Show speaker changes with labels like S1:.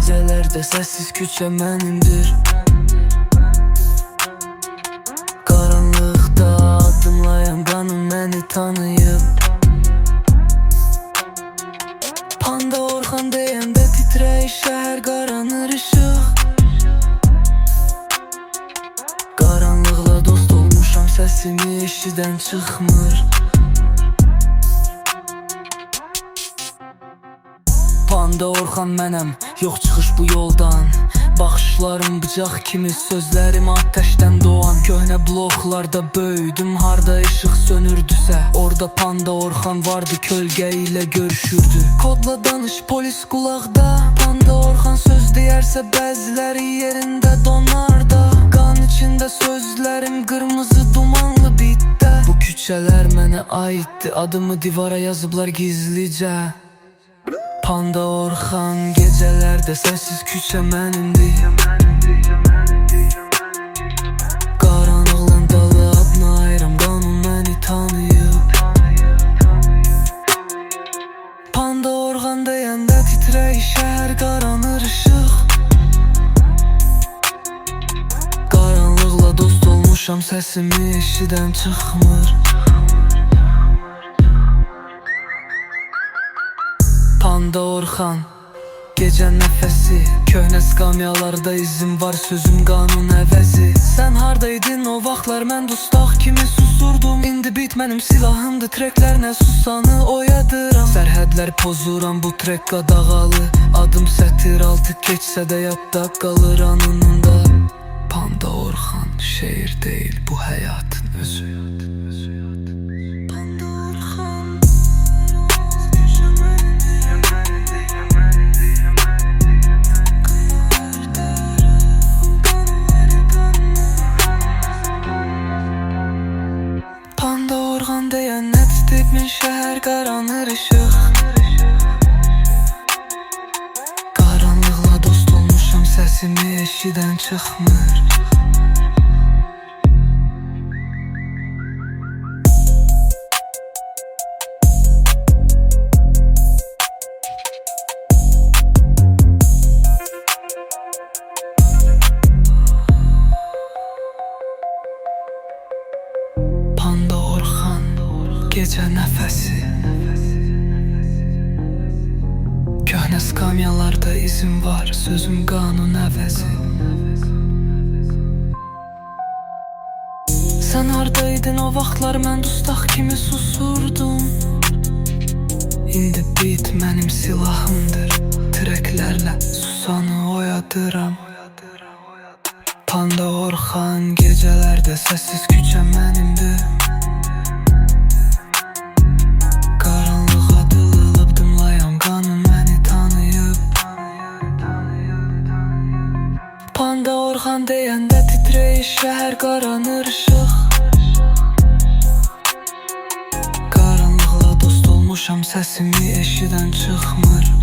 S1: Gecelerde sessiz küçe mənimdir. Qaranlıqda adımlayan qanım məni tanıyıb. Panda Orxan deyəndə titrəyir şəhər, qaranır işıq. Qaranlıqla dost olmuşam, səsimi eşidən çıxmır. Panda Orxan mənəm, yox çıxış bu yoldan. Baxışlarım bıçaq kimi, sözlərim ateşdən doğan. Köhnə bloklarda böyüdüm, harda işıq sönürdüsə orada Panda Orxan vardı, kölgə ilə görüşürdü. Kodla danış, polis qulaqda. Panda Orxan söz deyərsə bəziləri yerində donar da. Qan içində sözlərim, qırmızı dumanlı bitdə. Bu küçələr mənə aiddi, adımı divara yazıblar gizlicə. Panda Orxan, gecelerde sessiz küçe mənimdir. Qaranlıqlan dalı adına ayıram, qanım məni tanıyıb. Panda Orxan deyəndə titrəyir şəhər, qaranır işıq. Qaranlıqla dost olmuşam, səsimi eşidən çıxmır. Panda Orxan, gecə nəfəsi, köhnə skamyalarda izim var, sözüm qanun əvəzi. Sən hardaydın o vaxtlar, mən dustaq kimi susurdum. İndi bit mənim silahımdır, treklərlə susanı oyadıram. Sərhədlər pozuram, bu trek qadağalı. Adım sətir altı, keçsə də yadda qalır anında. Panda Orxan, şeir deyil, bu həyatın özü. Panda Orxan deyən nə titibmin şəhər, qaranır işıq. Qaranlıqla dost olmuşam, səsimi eşidən çıxmır. Panda Orxan, gecə nəfəsi, köhnə skamyalarda izim var, sözüm qanun əvəzi. Sən hardaydın o vaxtlar, mən dustaq kimi susurdum. İndi bit mənim silahımdır, treklərlə susanı oyadıram. Panda Orxan, gecelerde sessiz küçe mənimdir. Qaranlığa dılılıb dımlayan qanım məni tanıyıb. Panda Orxan deyəndə titrəyir şəhər, qaranır işıq. Qaranlıqla dost olmuşam, səsimi eşidən çıxmır.